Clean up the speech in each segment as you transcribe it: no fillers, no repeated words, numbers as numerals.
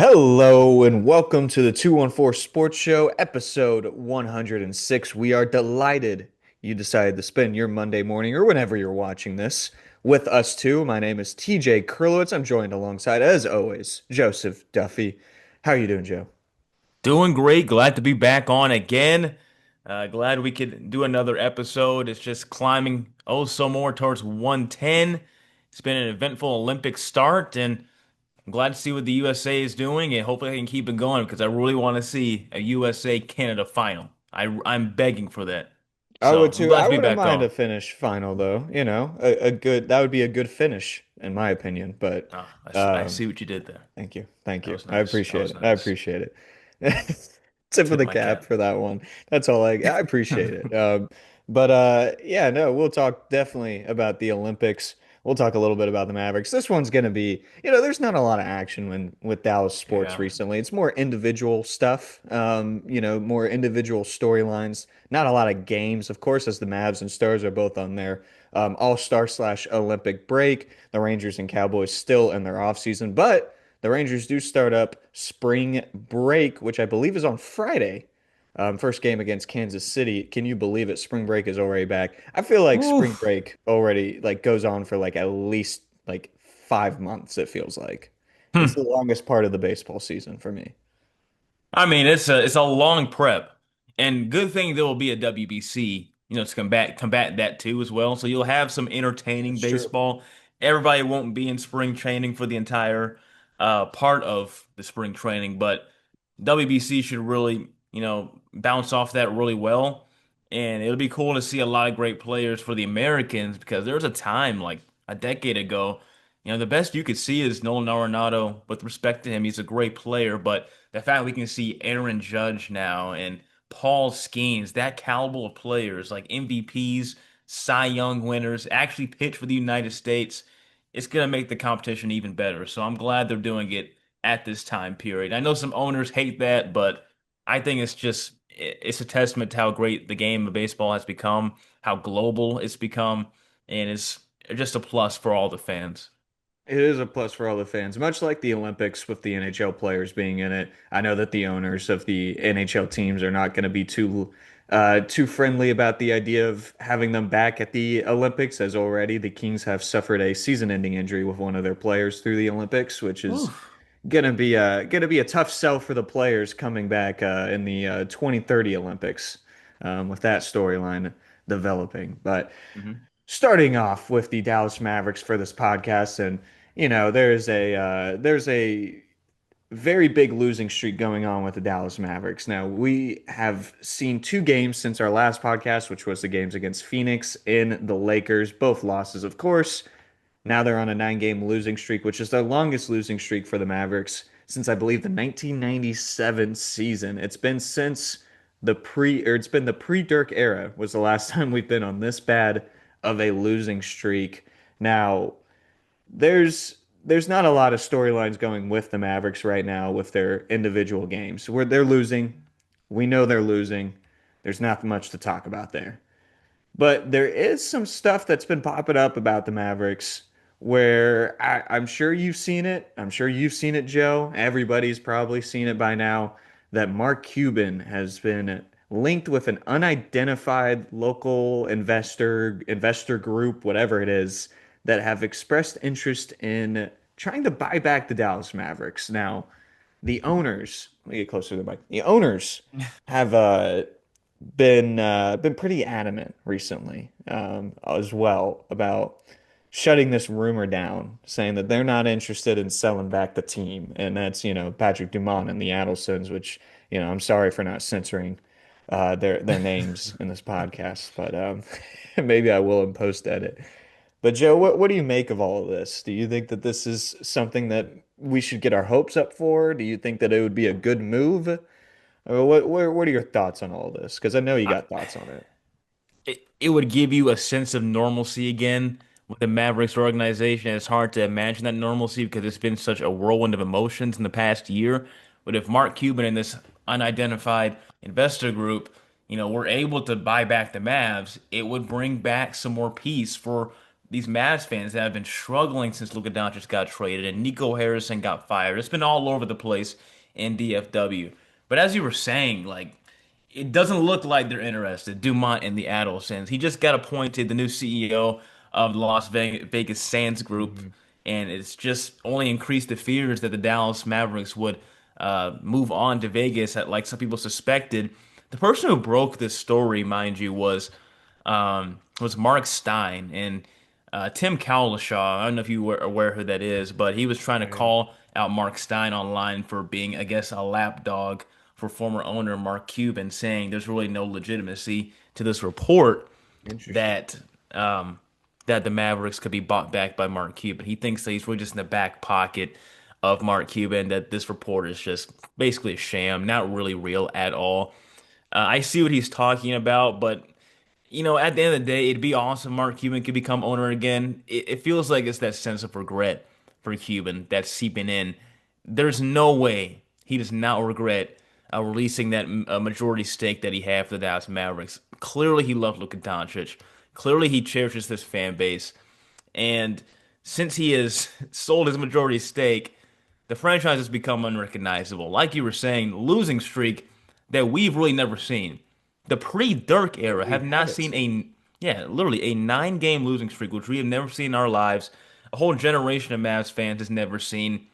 Hello and welcome to the 214 Sports Show, episode 106. We are delighted you decided to spend your Monday morning or whenever you're watching this with us too. My name is TJ Krilowicz. I'm joined alongside, as always, Joseph Duffy. How are you doing, Joe? Doing great. Glad to be back on again. Glad we could do another episode. It's just climbing so more towards 110. It's been an eventful Olympic start, and I'm glad to see what the USA is doing, and hopefully I can keep it going because I really want to see a USA Canada final. I'm begging for that. I So would I'm too. glad I to be wouldn't back mind on. a finish final though. A good that would be a good finish in my opinion. But I um, see what you did there. thank you. Thank That you. was I nice. That appreciate was it. I nice. appreciate it. Tip of Tip the my cap cap. for that one. That's all I appreciate it. But yeah, no, we'll talk definitely about the Olympics. We'll talk a little bit about the Mavericks. This one's gonna be, there's not a lot of action with Dallas sports Yeah. recently. It's more individual stuff, more individual storylines. Not a lot of games, of course, as the Mavs and Stars are both on their All-Star slash Olympic break. The Rangers and Cowboys still in their offseason, but the Rangers do start up spring break, which I believe is on Friday. First game against Kansas City. Can you believe it? Spring break is already back. I feel like spring Oof. break already like goes on for like at least like 5 months, it feels like. It's the Hmm. longest part of the baseball season for me. I mean, it's a long prep, and good thing there will be a WBC, to combat that too as well. So you'll have some entertaining That's true. baseball. Everybody won't be in spring training for the entire part of the spring training, but WBC should really, bounce off that really well, and it'll be cool to see a lot of great players for the Americans because there was a time like a decade ago. The best you could see is Nolan Arenado. With respect to him, he's a great player, but the fact we can see Aaron Judge now and Paul Skeens, that caliber of players like MVPs, Cy Young winners, actually pitch for the United States, it's going to make the competition even better. So I'm glad they're doing it at this time period. I know some owners hate that, but I think it's a testament to how great the game of baseball has become, how global it's become, and it's just a plus for all the fans. It is a plus for all the fans, much like the Olympics with the NHL players being in it. I know that the owners of the NHL teams are not going to be too friendly about the idea of having them back at the Olympics, as already the Kings have suffered a season-ending injury with one of their players through the Olympics, which is Oof. gonna be a tough sell for the players coming back in the 2030 Olympics with that storyline developing. But Mhm. starting off with the Dallas Mavericks for this podcast, and there's a very big losing streak going on with the Dallas Mavericks. Now, we have seen two games since our last podcast, which was the games against Phoenix and the Lakers, both losses, of course. Now they're on a 9 game losing streak, which is the longest losing streak for the Mavericks since I believe the 1997 season. It's been the pre-Dirk era was the last time we've been on this bad of a losing streak. Now, there's not a lot of storylines going with the Mavericks right now with their individual games. Where they're losing, we know they're losing. There's not much to talk about there. But there is some stuff that's been popping up about the Mavericks where I'm sure you've seen it. I'm sure you've seen it, Joe. Everybody's probably seen it by now that Mark Cuban has been linked with an unidentified local investor group, whatever it is, that have expressed interest in trying to buy back the Dallas Mavericks. Now, the owners, let me get closer to the mic. The owners have been pretty adamant recently as well about shutting this rumor down, saying that they're not interested in selling back the team, and that's Patrick Dumont and the Adelsons, which I'm sorry for not censoring their names in this podcast, but maybe I will in post edit. But Joe, what do you make of all of this? Do you think that this is something that we should get our hopes up for? Do you think that it would be a good move? What are your thoughts on all this? Because I know you I, got thoughts on it. it would give you a sense of normalcy again with the Mavericks organization. It's hard to imagine that normalcy because it's been such a whirlwind of emotions in the past year. But if Mark Cuban and this unidentified investor group, were able to buy back the Mavs, it would bring back some more peace for these Mavs fans that have been struggling since Luka Doncic got traded and Nico Harrison got fired. It's been all over the place in DFW. But as you were saying, like it doesn't look like they're interested. Dumont and the Adolescents. He just got appointed the new CEO of the Vegas Sands Group, Mhm. and it's just only increased the fears that the Dallas Mavericks would move on to Vegas, like some people suspected. The person who broke this story, mind you, was Mark Stein and Tim Cowlishaw. I don't know if you were aware who that is, but he was trying to I am call out Mark Stein online for being, I guess, a lapdog for former owner Mark Cuban, saying there's really no legitimacy to this report interesting. that um, that the Mavericks could be bought back by Mark Cuban. He thinks that he's really just in the back pocket of Mark Cuban, that this report is just basically a sham, not really real at all. I see what he's talking about, but at the end of the day, it'd be awesome. Mark Cuban could become owner again. It feels like it's that sense of regret for Cuban that's seeping in. There's no way he does not regret releasing that majority stake that he had for the Dallas Mavericks. Clearly, he loved Luka Doncic. Clearly, he cherishes this fan base. And since he has sold his majority stake, the franchise has become unrecognizable. Like you were saying, losing streak that we've really never seen. The pre-Dirk era We have not haven't seen seen. literally a 9-game losing streak, which we have never seen in our lives. A whole generation of Mavs fans has never seen.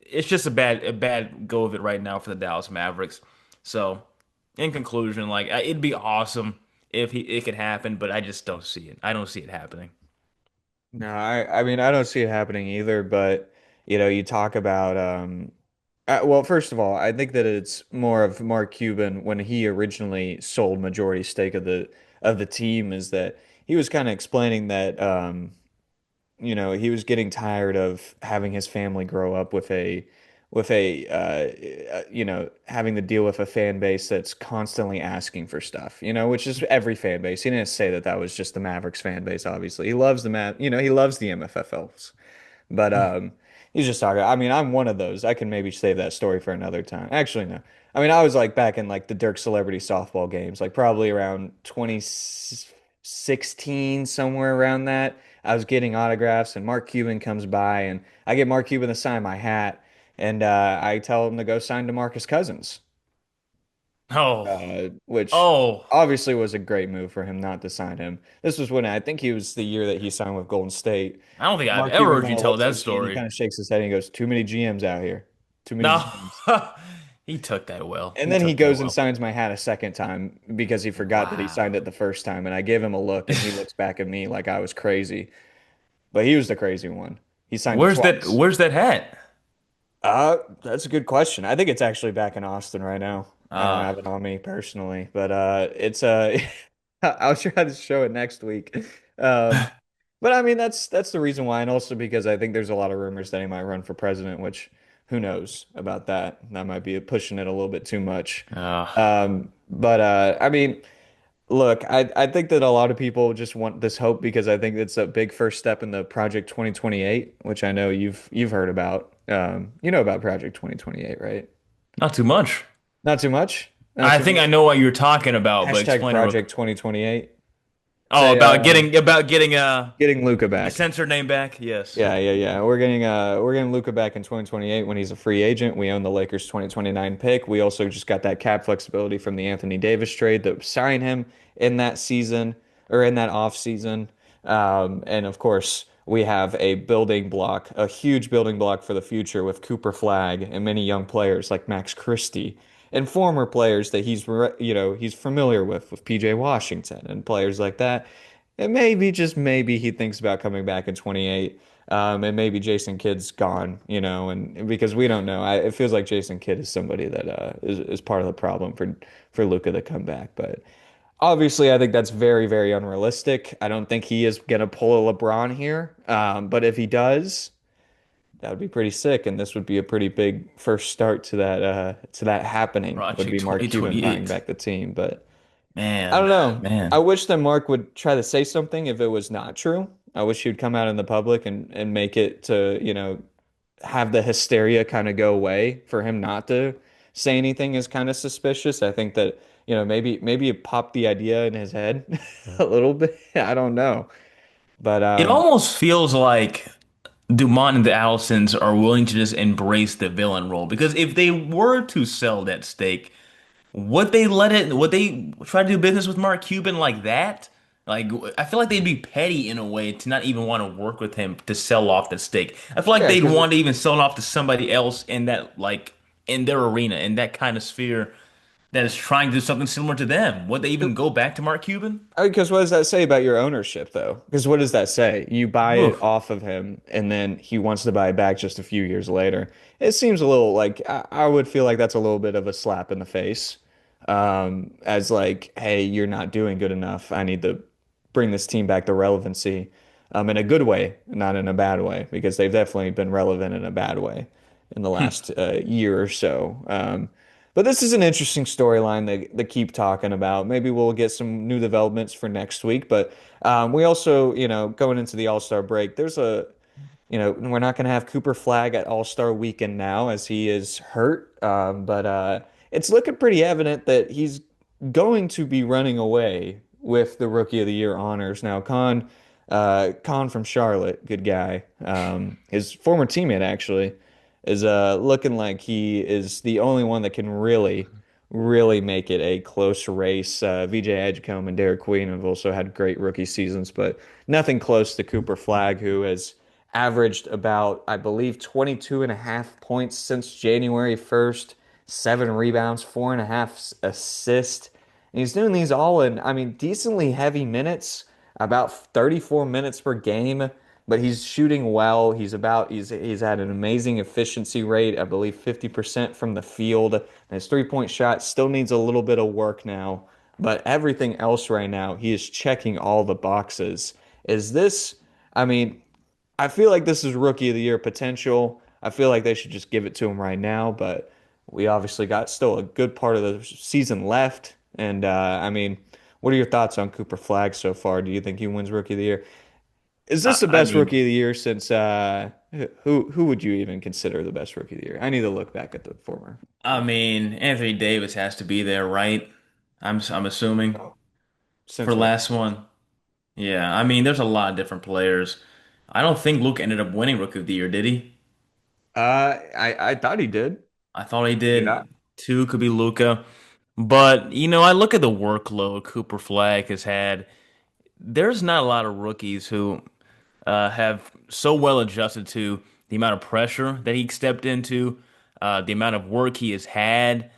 It's just a bad go of it right now for the Dallas Mavericks. So, in conclusion, like it'd be awesome if it could happen, but I just don't see it. I don't see it happening. No, I mean, I don't see it happening either, but you talk about well, first of all, I think that it's more of Mark Cuban when he originally sold majority stake of the team is that he was kind of explaining that he was getting tired of having his family grow up with a having to deal with a fan base that's constantly asking for stuff, which is every fan base. He didn't say that that was just the Mavericks fan base, obviously. He loves he loves the MFFLs. But he's just talking. I mean, I'm one of those. I can maybe save that story for another time. Actually, no. I mean, I was like back in like the Dirk Celebrity softball games, like probably around 2016, somewhere around that. I was getting autographs, and Mark Cuban comes by, and I get Mark Cuban to sign my hat, and I tell him to go sign DeMarcus Cousins, Oh, which oh, obviously was a great move for him not to sign him. This was when I think he was the year that he signed with Golden State. I don't think I've Mark ever Cuban heard kind you of tell looks that at me and he story. kind of shakes his head and he goes, "Too many GMs out here. Too many No, GMs." he took that well. And He then he took that goes and well. signs my hat a second time because he forgot that he signed Wow. it the first time. And I give him a look and he looks back at me like I was crazy. But he was the crazy one. He signed it Where's that? twice. Where's that hat? That's a good question. I think it's actually back in Austin right now. I don't Uh, have it on me personally, but it's I'll try to show it next week. Um, but I mean that's the reason why, and also because I think there's a lot of rumors that he might run for president, which who knows about that? That might be pushing it a little bit too much. uh, But I mean, look, I think that a lot of people just want this hope because I think it's a big first step in the Project 2028, which I know you've heard about. You know about Project 2028, right? not too much. Not too much. Not I too think I much. know what you're talking about, but Hashtag explain it real quick. Project 2028. Oh, Say about getting getting Luca the back. censor name back. Yes. Yeah. We're getting Luca back in 2028 when he's a free agent. We own the Lakers 2029 pick. We also just got that cap flexibility from the Anthony Davis trade that sign him in that season or in that off season. And of course, we have a building block, a huge building block for the future with Cooper Flagg and many young players like Max Christie and former players that he's familiar with PJ Washington and players like that. And maybe, just maybe, he thinks about coming back in 28. And maybe Jason Kidd's gone, and because we don't know. It feels like Jason Kidd is somebody that is part of the problem for Luca to come back. But obviously, I think that's very, very unrealistic. I don't think he is gonna pull a LeBron here. But if he does, that would be pretty sick, and this would be a pretty big first start to that happening. Would Project be Mark Cuban buying 2028. back the team, but. I Man, don't know. I man. wish that Mark would try to say something if it was not true. I wish he would come out in the public and make it to, have the hysteria kind of go away. For him not to say anything is kind of suspicious. I think that, maybe it popped the idea in his head a little bit. I don't know. But It almost feels like Dumont and the Allisons are willing to just embrace the villain role because if they were to sell that stake, would they try to do business with Mark Cuban like that? Like, I feel like they'd be petty in a way to not even want to work with him to sell off the stake. I feel like yeah, they'd because want to even sell it off to somebody else in that, like, in their arena, in that kind of sphere that is trying to do something similar to them. Would they even go back to Mark Cuban? because what does that say about your ownership, though? Because what does that say? You buy it Oof. off of him, and then he wants to buy it back just a few years later. It seems a little like I would feel like that's a little bit of a slap in the face, as like, hey, you're not doing good enough. I need to bring this team back to relevancy, in a good way, not in a bad way, because they've definitely been relevant in a bad way in the last year or so. But this is an interesting storyline they keep talking about. Maybe we'll get some new developments for next week. But we also, going into the All-Star break, we're not going to have Cooper Flagg at All-Star weekend now as he is hurt. But it's looking pretty evident that he's going to be running away with the Rookie of the Year honors. Now, Con from Charlotte, good guy. His former teammate actually is looking like he is the only one that can really make it a close race. VJ Edgecombe and Derek Queen have also had great rookie seasons, but nothing close to Cooper Flagg, who has averaged about, I believe, 22 and a half points since January 1st, 7 rebounds, 4.5 assists. And he's doing these all in, I mean, decently heavy minutes, about 34 minutes per game, but he's shooting well. He's had an amazing efficiency rate, I believe 50% from the field. And his three-point shot still needs a little bit of work now, but everything else right now, he is checking all the boxes. Is this, I mean, I feel like this is rookie of the year potential. I feel like they should just give it to him right now, but we obviously got still a good part of the season left. And I mean, what are your thoughts on Cooper Flagg so far? Do you think he wins rookie of the year? Is this the I best mean, rookie of the year since who would you even consider the best rookie of the year? I need to look back at the former. Anthony Davis has to be there, right? I'm assuming Oh, for since the what? last one. Yeah, I mean, there's a lot of different players. I don't think Luke ended up winning Rookie of the Year, did he? I thought he did. I thought he Yeah. did. Two could be Luca. But, I look at the workload Cooper Flag has had. There's not a lot of rookies who have so well adjusted to the amount of pressure that he stepped into, the amount of work he has had.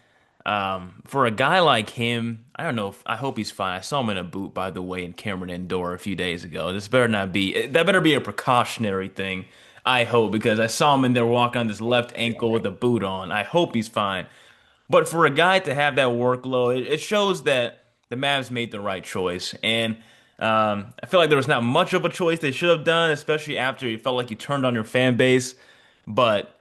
For a guy like him, I don't know. I hope he's fine. I saw him in a boot, by the way, in Cameron Indoor a few days ago. That better be a precautionary thing. I hope because I saw him in there walking on this left ankle with a boot on. I hope he's fine. But for a guy to have that workload, it shows that the Mavs made the right choice. And I feel like there was not much of a choice they should have done, especially after you felt like you turned on your fan base. But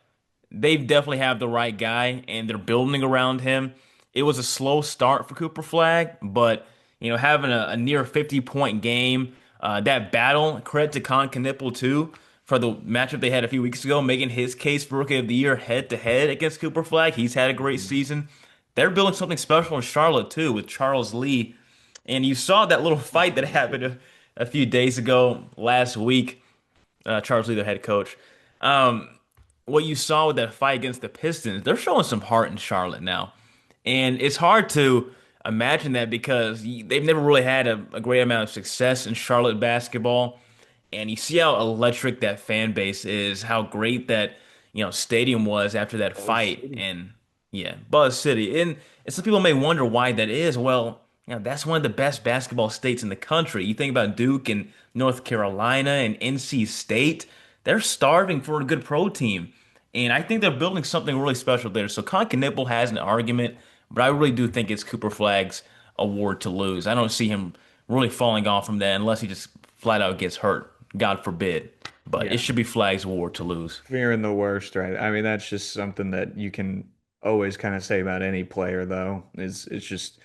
they definitely have the right guy, and they're building around him. It was a slow start for Cooper Flag, but having a near 50-point game, that battle, credit to Con Knipple too for the matchup they had a few weeks ago, making his case for Rookie of the Year head to head against Cooper Flag. He's had a great season. They're building something special in Charlotte too with Charles Lee, and you saw that little fight that happened a few days ago last week. Charles Lee, the head coach. Um, what you saw with that fight against the Pistons, they're showing some heart in Charlotte now. And it's hard to imagine that because they've never really had a great amount of success in Charlotte basketball. And you see how electric that fan base is, how great that, stadium was after that Oh, fight. city. And yeah, Buzz City. And some people may wonder why that is. Well, that's one of the best basketball states in the country. You think about Duke and North Carolina and NC State, they're starving for a good pro team. And I think they're building something really special there. So Con Knipple has an argument, but I really do think it's Cooper Flagg's award to lose. I don't see him really falling off from that unless he just flat out gets hurt. God forbid. But it Yeah. should be Flagg's award to lose. Fearing the worst, right? I mean, that's just something that you can always kind of say about any player, though. Is it's just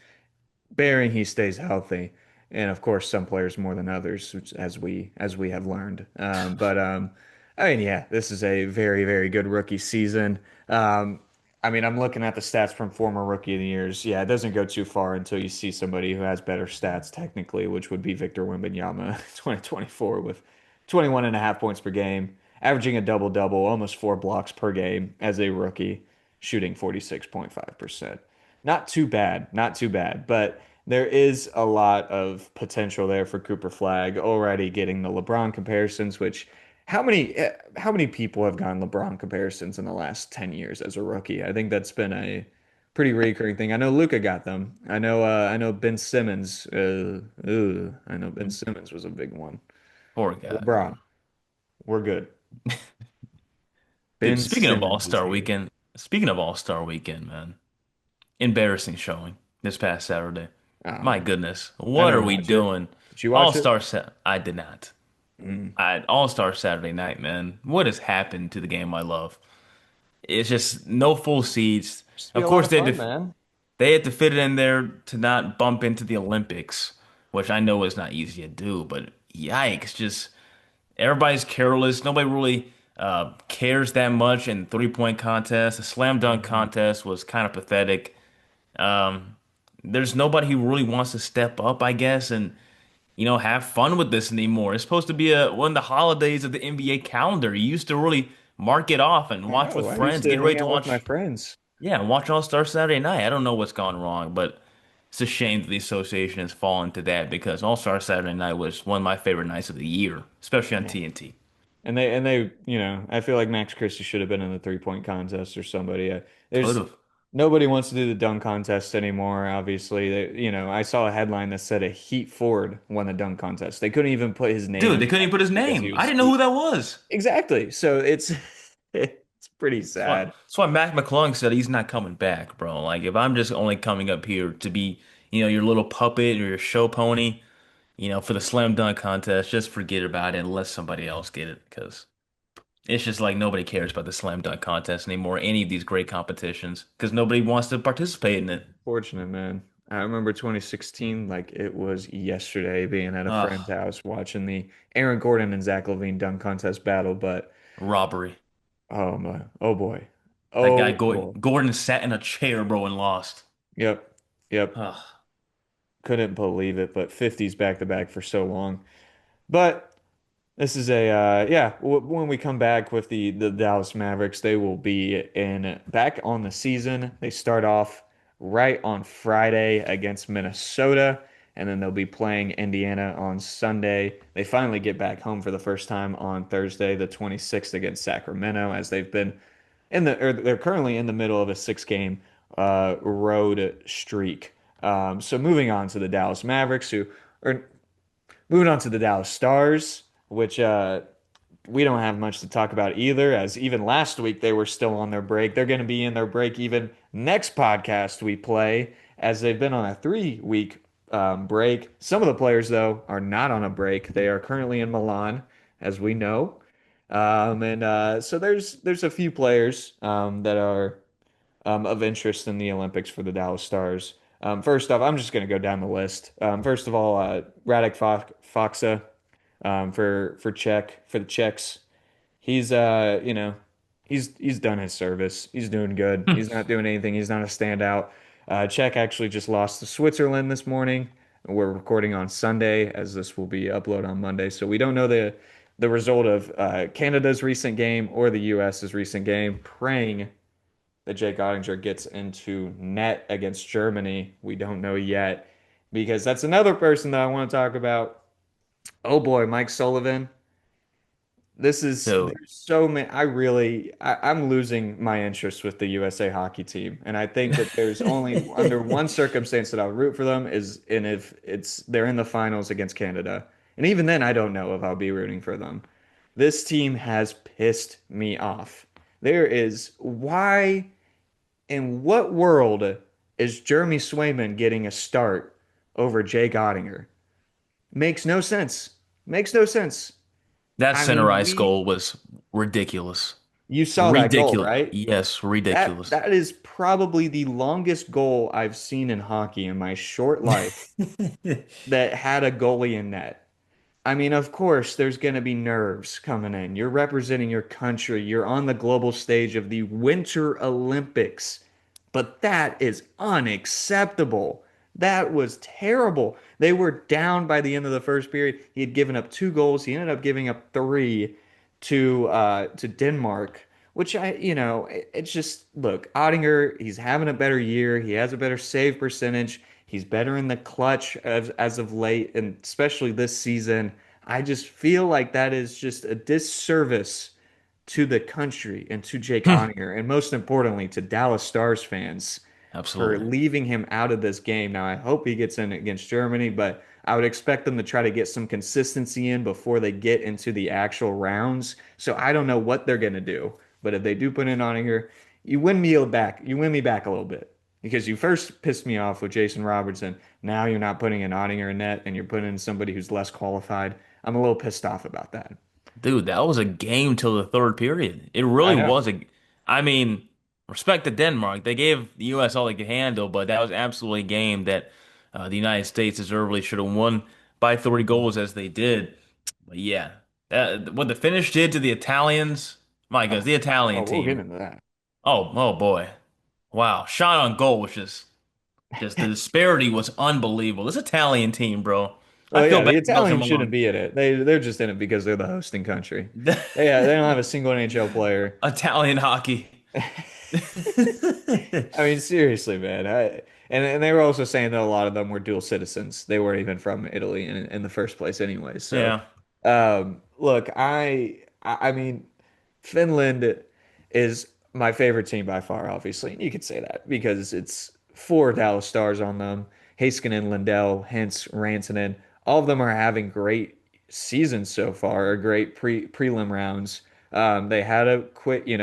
bearing he stays healthy, and of course, some players more than others, as we have learned. But I mean, yeah, this is a very good rookie season. I mean, I'm looking at the stats from former rookie of the years. Yeah, it doesn't go too far until you see somebody who has better stats technically, which would be Victor Wembanyama, 2024 with 21 and a half points per game, averaging a double-double, almost 4 blocks per game as a rookie, shooting 46.5%. Not too bad, not too bad, but there is a lot of potential there for Cooper Flagg already getting the LeBron comparisons, which how many people have gotten LeBron comparisons in the last 10 years as a rookie? I think that's been a pretty recurring thing. I know Luca got them. I know Ben Simmons I know Ben Simmons was a big one. Poor guy. LeBron, we're good. Dude, Ben Simmons is here. Speaking of All-Star Weekend, man, embarrassing showing this past Saturday. Oh My man. goodness, I what are didn't we watch it. doing? Did you watch it? I did not. Mm. All-Star Saturday night, man. What has happened to the game I love? It's just no full seats. Used to be Of a lot course, of fun, man. they had to fit it in there to not bump into the Olympics, which I know is not easy to do, but yikes, just everybody's careless. Nobody really cares that much in the three-point contest. The slam dunk Mhm. contest was kind of pathetic. Um, there's nobody who really wants to step up, I guess, and have fun with this anymore. It's supposed to be one of the holidays of the NBA calendar. You used to really mark it off and I watch with know. I used friends. to Get ready hang to out with my watch, friends. yeah, watch All-Star Saturday night. I don't know what's gone wrong, but it's a shame that the association has fallen to that because All-Star Saturday night was one of my favorite nights of the year, especially on Yeah. TNT. I feel like Max Christie should have been in the 3-point contest or somebody. Could There's have. nobody wants to do the dunk contest anymore. Obviously, I saw a headline that said a Heat forward won the dunk contest. They couldn't even put his name Dude, in they the couldn't even put his rankings because name. I didn't know who that was. exactly. So it's it's pretty sad. That's why Mac McClung said he's not coming back, bro. Like, if I'm just only coming up here to be, your little puppet or your show pony, for the slam dunk contest, just forget about it and let somebody else get it because it's just like nobody cares about the slam dunk contest anymore, any of these great competitions, because nobody wants to participate in it. Fortunate, man. I remember 2016 like it was yesterday being at a friend's Ugh, house watching the Aaron Gordon and Zach LaVine dunk contest battle, but robbery. oh my, oh boy. That guy Oh boy. Gordon sat in a chair, bro, and lost. Yep. Yep. Ugh. Couldn't believe it, but 50s back to back for so long. But this is yeah, when we come back with the Dallas Mavericks, they will be in back on the season. They start off right on Friday against Minnesota, and then they'll be playing Indiana on Sunday. They finally get back home for the first time on Thursday, the 26th against Sacramento, as they've been or they're currently in the middle of a 6 game road streak. So moving on to the Dallas Mavericks, who are moving on to the Dallas Stars, which we don't have much to talk about either, as even last week they were still on their break. They're going to be in their break even next podcast we play, as they've been on a 3 week break. Some of the players, though, are not on a break. They are currently in Milan, as we know. And so there's a few players that are of interest in the Olympics for the Dallas Stars. First off, I'm just going to go down the list. First of all, Radek Faksa for the Czechs. He's he's done his service. He's doing good. He's not doing anything. He's not a standout. Czech actually just lost to Switzerland this morning. We're recording on Sunday, as this will be uploaded on Monday, so we don't know the result of Canada's recent game or the U.S.'s recent game. Praying that Jake Ottinger gets into net against Germany. We don't know yet because that's another person that I want to talk about. Oh boy, Mike Sullivan. Dude. There's so many. I'm losing my interest with the USA hockey team. And I think that there's only under one circumstance that I'll root for them is and if they're in the finals against Canada. And even then, I don't know if I'll be rooting for them. This team has pissed me off. Why in what world is Jeremy Swayman getting a start over Jake Ottinger? Makes no sense. Makes no sense. That I center mean, ice goal was ridiculous. you saw that goal, Ridiculous. right? Yes, That ridiculous. that is probably the longest goal I've seen in hockey in my short life that had a goalie in net. I mean, of course, there's going to be nerves coming in. You're representing your country. You're on the global stage of the Winter Olympics. But that is unacceptable. That was terrible. They were down by the end of the first period. He had given up 2 goals. He ended up giving up three to Denmark, which it's just look, Ottinger, he's having a better year. He has a better save percentage. He's better in the clutch as of late, and especially this season. I just feel like that is just a disservice to the country and to Jake Ottinger, and most importantly to Dallas Stars fans for Absolutely. leaving him out of this game. Now, I hope he gets in against Germany, but I would expect them to try to get some consistency in before they get into the actual rounds. So I don't know what they're going to do, but if they do put in Ottinger, you win me back. You win me back a little bit because you first pissed me off with Jason Robertson. Now you're not putting in Ottinger in net and you're putting in somebody who's less qualified. I'm a little pissed off about that. Dude, that was a game till the third period. It I really know. was I mean, respect to Denmark. They gave the U.S. all they could handle, but that was absolutely a game that the United States deservedly should have won by 3 goals as they did. But yeah, what the finish did to the Italians, my goodness, Oh, the Italian we'll get team. into that. Oh boy. Wow. Shot on goal was just the disparity was unbelievable. This Italian team, bro. I Well, feel yeah, bad the for Belgium Italians shouldn't alone. be in it. They're just in it because they're the hosting country. They don't have a single NHL player. Italian hockey. I mean, seriously, man. And they were also saying that a lot of them were dual citizens. They weren't even from Italy in the first place, anyway. So, Yeah. look, I mean, Finland is my favorite team by far, obviously. And you could say that because it's four Dallas Stars on them. Heiskanen, Lindell, Hintz, Rantanen. All of them are having great seasons so far, or great prelim rounds. They had a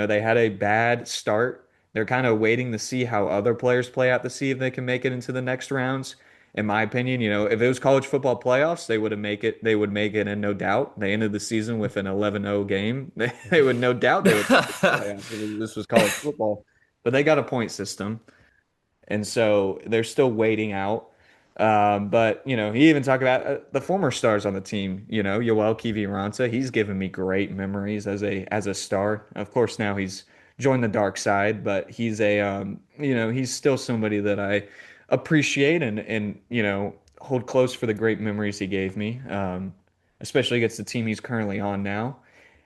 they had a bad start. They're kind of waiting to see how other players play out to see if they can make it into the next rounds. In my opinion, if it was college football playoffs, they would have make it. They would make it, and no doubt, they ended the season with an 11-0 game. They would no doubt they would make it to the playoffs if this was college football. But they got a point system, and so they're still waiting out. But he even talked about the former stars on the team. Yoel Kiviranta. He's given me great memories as a star. Of course, now he's joined the dark side, but he's still somebody that I appreciate and hold close for the great memories he gave me. Especially against the team he's currently on now.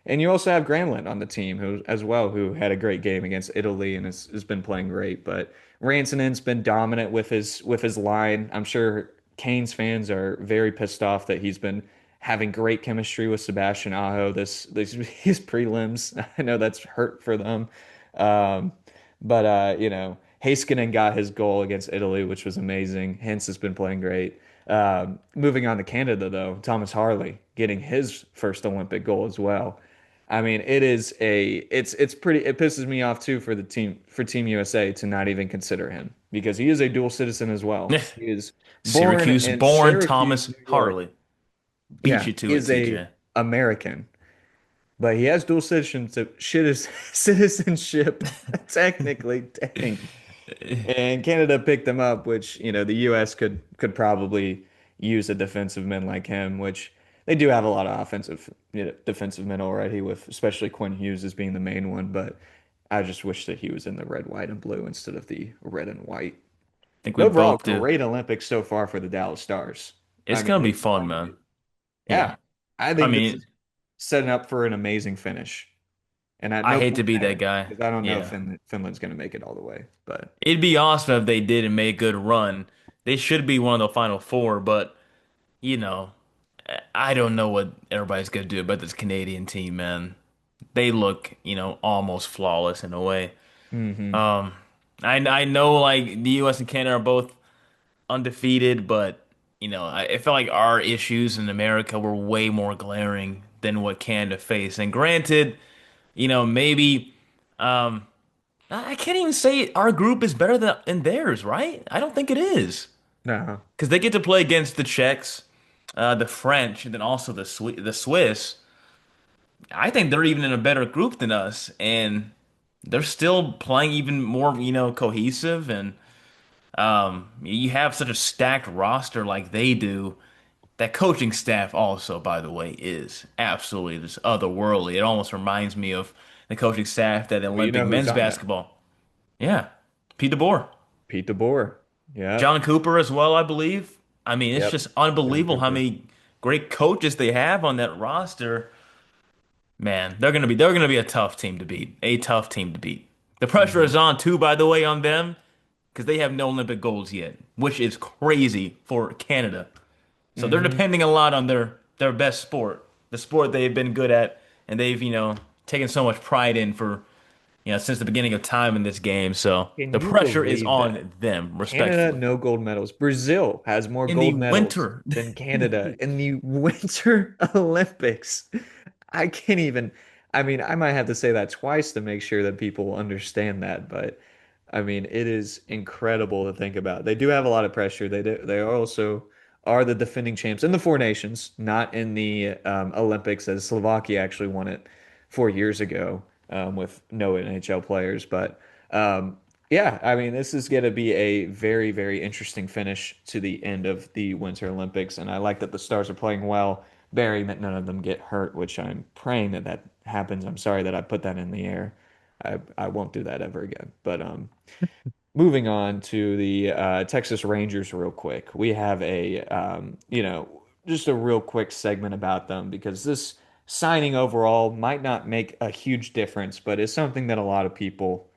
And you also have Granlund on the team who had a great game against Italy and has been playing great. But Rantanen's been dominant with his line. I'm sure Canes fans are very pissed off that he's been having great chemistry with Sebastian Aho this his prelims. I know that's hurt for them. Um, but Heiskanen got his goal against Italy, which was amazing. Hintz has been playing great. Moving on to Canada, though, Thomas Harley getting his first Olympic goal as well. I mean, it's pretty it pisses me off too for Team USA to not even consider him because he is a dual citizen as well. He is born Syracuse in born Syracuse, Thomas New York. Harley. Beat Yeah, you he to it, is a TJ. American, but he has dual citizenship, citizenship technically. Dang. And Canada picked him up, which, the US could probably use a defensive man like him, which they do have a lot of defensive men already, with especially Quinn Hughes as being the main one, but I just wish that he was in the red, white, and blue instead of the red and white. Think But we overall, both do. great Olympics so far for the Dallas Stars. I It's mean, gonna be it's fun, man. dominated. Yeah. Yeah, I I think this mean, is setting up for an amazing finish. And at I no hate to point be that there, guy. because I don't know if Yeah. Finland's going to make it all the way, but. It'd be awesome if they did and made a good run. They should be one of the final four, but you know, I don't know what everybody's gonna do about this Canadian team, man. They look, almost flawless in a way. Hmm. Um, I know like the U.S. and Canada are both undefeated, but I felt like our issues in America were way more glaring than what Canada faced. And granted, maybe I can't even say our group is better than theirs, right? I don't think it is No. because they get to play against the Czechs, the French, and then also the Swiss. I think they're even in a better group than us, and they're still playing even more, cohesive and you have such a stacked roster like they do. That coaching staff also, by the way, is absolutely just otherworldly. It almost reminds me of the coaching staff at the Well, you Olympic know who's men's on there? basketball. Yeah. Pete DeBoer. Pete DeBoer. Yep. John Cooper as well, I believe. I mean, it's Yep. just John unbelievable how Cooper. many great coaches they have on that roster. Man, they're gonna be a tough team to beat. A tough team to beat. The pressure Hmm. is on too, by the way, on them because they have no Olympic golds yet, which is crazy for Canada. So they're Hmm. depending a lot on their best sport, the sport they've been good at, and they've, taken so much pride in for, since the beginning of time in this game. So Can the you pressure is believe on that? them, Canada, respectfully. no gold medals. Brazil has more In the gold medals winter. than Canada in the Winter Olympics. I can't even, I mean, I might have to say that twice to make sure that people understand that, but I mean, it is incredible to think about. They do have a lot of pressure. They also are the defending champs in the Four Nations, not in the Olympics, as Slovakia actually won it 4 years ago with no NHL players. But yeah, I mean, this is going to be a very, very interesting finish to the end of the Winter Olympics, and I like that the Stars are playing well, bearing that none of them get hurt, which I'm praying that that happens. I'm sorry that I put that in the air. I won't do that ever again. But moving on to the Texas Rangers real quick. We have just a real quick segment about them because this signing overall might not make a huge difference, but it's something that a lot of people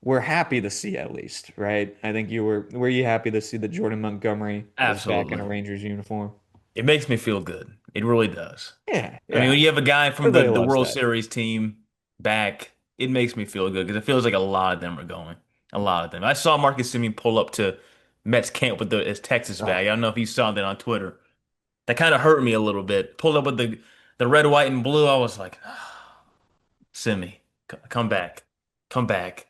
were happy to see at least, right? I think were you happy to see that Jordan Montgomery was back in a Absolutely. Rangers uniform? It makes me feel good. It really does. Yeah, I mean, yeah. when you have a guy from the, Everybody the loves World that. Series team back, it makes me feel good because it feels like a lot of them are going. A lot of them. I saw Marcus Semien pull up to Mets camp with his Texas bag. I Oh, don't know if you saw that on Twitter. That kind of hurt me a little bit. Pulled up with the red, white, and blue. I was like, Simi, come back. Come back.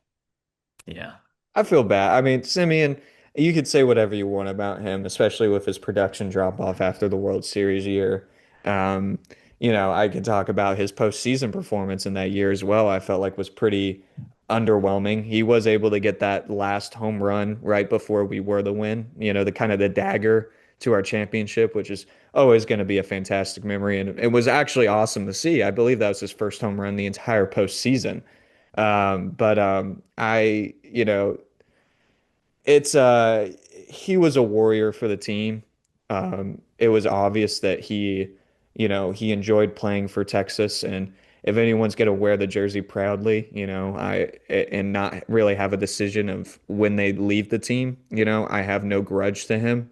Yeah. I feel bad. I mean, Simeon, you could say whatever you want about him, especially with his production drop off after the World Series year. Um, I could talk about his postseason performance in that year as well. I felt like was pretty underwhelming. He was able to get that last home run right before we were the win, the kind of the dagger to our championship, which is always going to be a fantastic memory. And it was actually awesome to see. I believe that was his first home run the entire postseason. But it's he was a warrior for the team. It was obvious that he enjoyed playing for Texas, and if anyone's gonna wear the jersey proudly, and not really have a decision of when they leave the team, I have no grudge to him.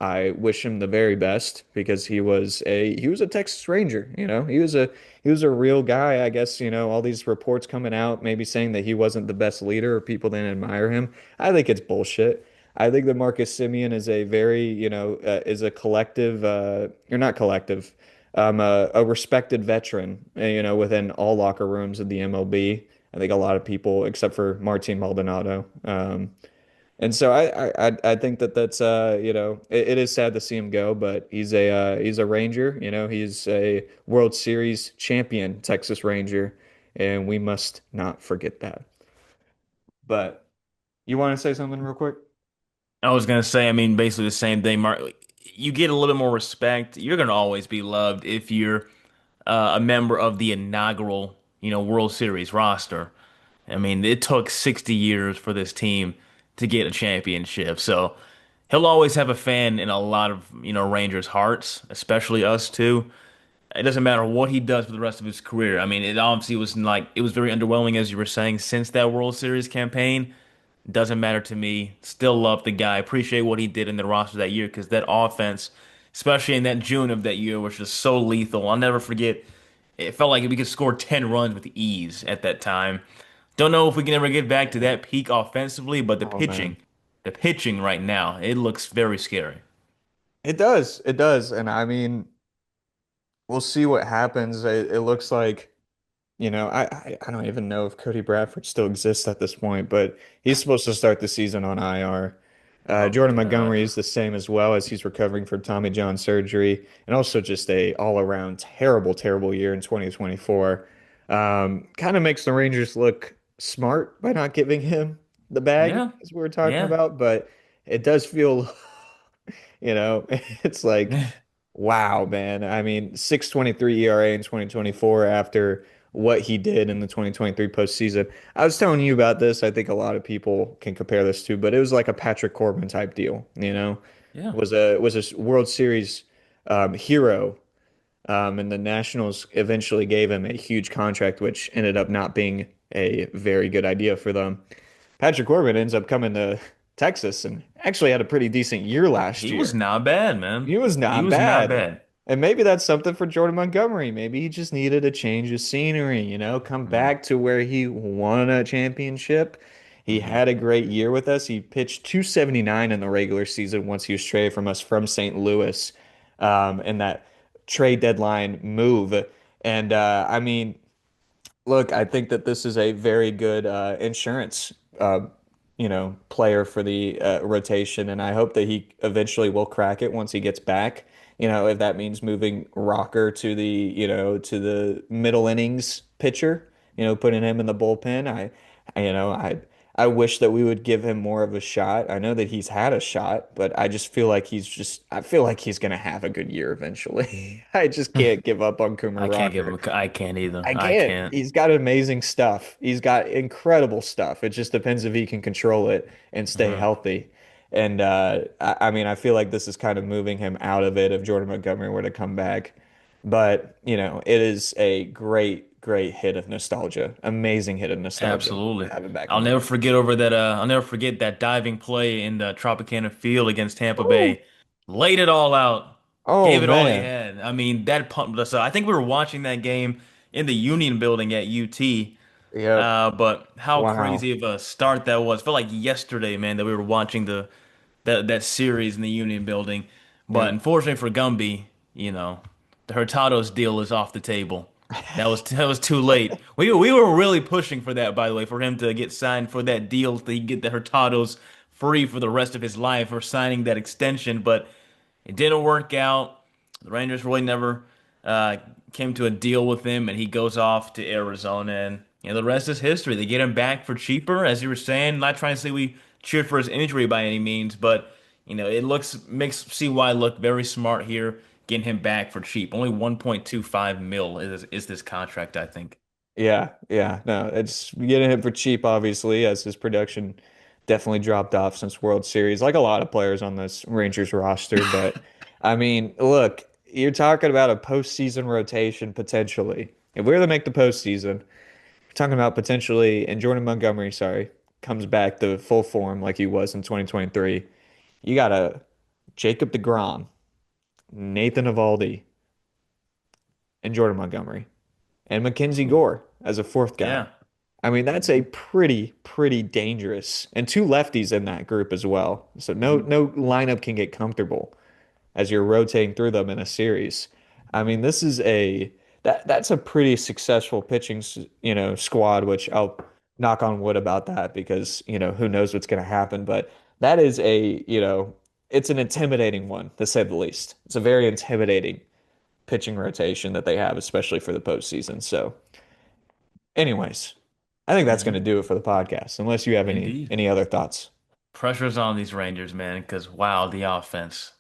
I wish him the very best because he was a Texas Ranger, he was a real guy. I guess, all these reports coming out maybe saying that he wasn't the best leader or people didn't admire him. I think it's bullshit. I think that Marcus Simeon is a very, is a collective, or not collective, a respected veteran, within all locker rooms of the MLB. I think a lot of people, except for Martin Maldonado, and so I think that that's it is sad to see him go, but he's a Ranger, he's a World Series champion Texas Ranger, and we must not forget that. But you want to say something real quick? I was gonna say, I mean, basically the same thing, Mark. You get a little more respect. You're gonna always be loved if you're a member of the inaugural, World Series roster. I mean, it took 60 years for this team to get a championship. So he'll always have a fan in a lot of, Rangers' hearts, especially us too. It doesn't matter what he does for the rest of his career. I mean, it obviously was like it was very underwhelming, as you were saying, since that World Series campaign. Doesn't matter to me. Still love the guy. Appreciate what he did in the roster that year because that offense, especially in that June of that year, was just so lethal. I'll never forget. It felt like we could score 10 runs with ease at that time. Don't know if we can ever get back to that peak offensively, but Oh man, the pitching right now, it looks very scary. it does, and I mean, we'll see what happens. It looks like. I don't even know if Cody Bradford still exists at this point, but he's supposed to start the season on IR. Oh Jordan God. Montgomery is the same as well as he's recovering from Tommy John surgery, and also just a all-around terrible, terrible year in 2024. Kind of makes the Rangers look smart by not giving him the bag, Yeah. as we were talking Yeah. about, but it does feel, it's like. Wow, man. I mean, 6.23 ERA in 2024 after what he did in the 2023 postseason. I was telling you about this. I think a lot of people can compare this to, but it was like a Patrick Corbin type deal, you know? Yeah. Was a World Series hero. And the Nationals eventually gave him a huge contract, which ended up not being a very good idea for them. Patrick Corbin ends up coming to Texas and actually had a pretty decent year last He was year. not bad, man. He was He not was not bad. bad. And maybe that's something for Jordan Montgomery. Maybe he just needed a change of scenery, come Mm, back to where he won a championship. He hmm had a great year with us. He pitched 279 in the regular season once he was traded from us from St. Louis, in that trade deadline move. And I mean, look, I think that this is a very good insurance, player for the rotation, and I hope that he eventually will crack it once he gets back. If that means moving Rocker to the middle innings pitcher, putting him in the bullpen. I wish that we would give him more of a shot. I know that he's had a shot, but I feel like he's gonna have a good year eventually. I just can't give up on Coomer I can't give Rocker. him. I can't either. I I can't. can't. He's got amazing stuff. He's got incredible stuff. It just depends if he can control it and stay Mhm. healthy. And I mean, I feel like this is kind of moving him out of it if Jordan Montgomery were to come back. But, it is a great, great hit of nostalgia. Amazing hit of nostalgia to Absolutely. have him back on the team. I'll never forget that diving play in the Tropicana Field against Tampa Oh, Bay. Laid it all out. oh Gave it all he man. had. I mean, that pumped us up. I think we were watching that game in the Union Building at UT. Yep. But how Wow. crazy of a start that was. Felt like yesterday, man, that we were watching that series in the Union Building. But Yeah. unfortunately for Gumby, the Hurtado's deal is off the table. That was too late. We were really pushing for that, by the way, for him to get signed for that deal to get the Hurtado's free for the rest of his life for signing that extension, but it didn't work out. The Rangers really never uh, came to a deal with him, and he goes off to Arizona, and the rest is history. They get him back for cheaper, as you were saying. Not trying to say we cheered for his injury by any means, but it makes CY look very smart here, getting him back for cheap. Only 1.25 mil is this contract, I think. Yeah, yeah. No, it's getting him for cheap, obviously, as his production definitely dropped off since World Series, like a lot of players on this Rangers roster. But I mean, look, you're talking about a postseason rotation potentially. If we were to make the postseason, you're talking about potentially, and Jordan Montgomery, sorry, comes back to full form like he was in 2023. You got a Jacob deGrom, Nathan Eovaldi, and Jordan Montgomery, and Mackenzie Ooh, Gore as a fourth guy. yeah. I mean, that's a pretty, pretty dangerous, and two lefties in that group as well. So no lineup can get comfortable as you're rotating through them in a series. I mean, this is that's a pretty successful pitching, squad, which I'll knock on wood about that because, who knows what's going to happen, but that is it's an intimidating one to say the least. It's a very intimidating pitching rotation that they have, especially for the postseason. So, anyways, I think that's going to Hmm do it for the podcast, unless you have any Indeed. any other thoughts. Pressure's on these Rangers, man, because wow, the offense.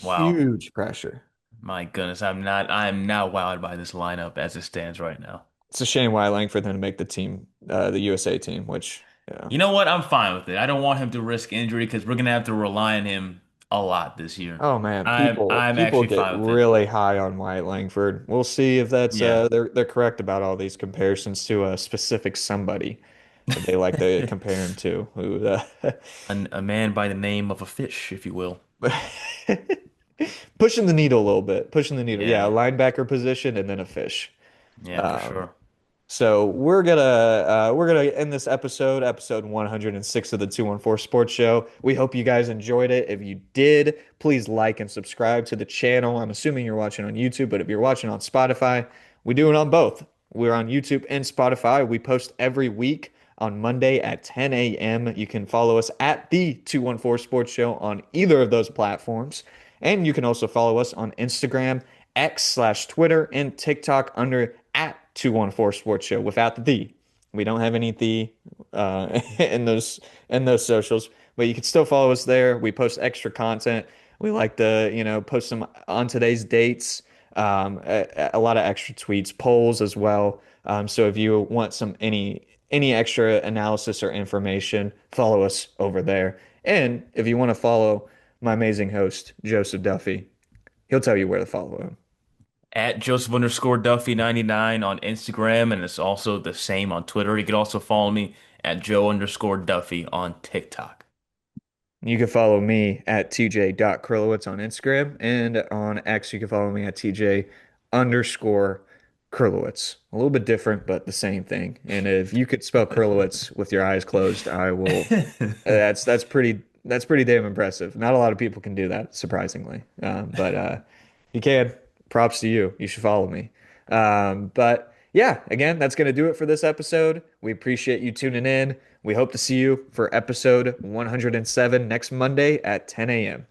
Wow. Huge pressure. My goodness, I'm not wowed by this lineup as it stands right now. It's a shame why Langford didn't make the team, the USA team, which, You know what? I'm fine with it. I don't want him to risk injury because we're gonna have to rely on him a lot this year. oh man, I'm people I'm people actually get fine with it. really high on Wyatt Langford. We'll see if that's Yeah. they're correct about all these comparisons to a specific somebody that they like to compare him to. Who A man by the name of a fish, if you will. pushing the needle a little bit, pushing the needle. Yeah, a Yeah. linebacker position and then a fish. Yeah, for Um, sure. So we're gonna end this episode 106 of the 214 Sports Show. We hope you guys enjoyed it. If you did, please like and subscribe to the channel. I'm assuming you're watching on YouTube, but if you're watching on Spotify, we do it on both. We're on YouTube and Spotify. We post every week on Monday at 10 a.m. You can follow us at the 214 Sports Show on either of those platforms. And you can also follow us on Instagram, X/Twitter, and TikTok under at 214 Sports Show without the D. We don't have any the in those socials, but you can still follow us there. We post extra content. We like to, post some on today's dates, a lot of extra tweets, polls as well. So if you want any extra analysis or information, follow us over there. And if you want to follow my amazing host, Joseph Duffy, he'll tell you where to follow him. At Joseph underscore Duffy 99 on Instagram, and it's also the same on Twitter. You can also follow me at Joe underscore Duffy on TikTok. You can follow me at tj.krilowicz on Instagram, and on X you can follow me at tj underscore Krilowicz. A little bit different, but the same thing. And if you could spell Krilowicz with your eyes closed, I will. That's pretty damn impressive. Not a lot of people can do that, surprisingly. But you can. Props to you. You should follow me. But yeah, again, that's going to do it for this episode. We appreciate you tuning in. We hope to see you for episode 107 next Monday at 10 a.m.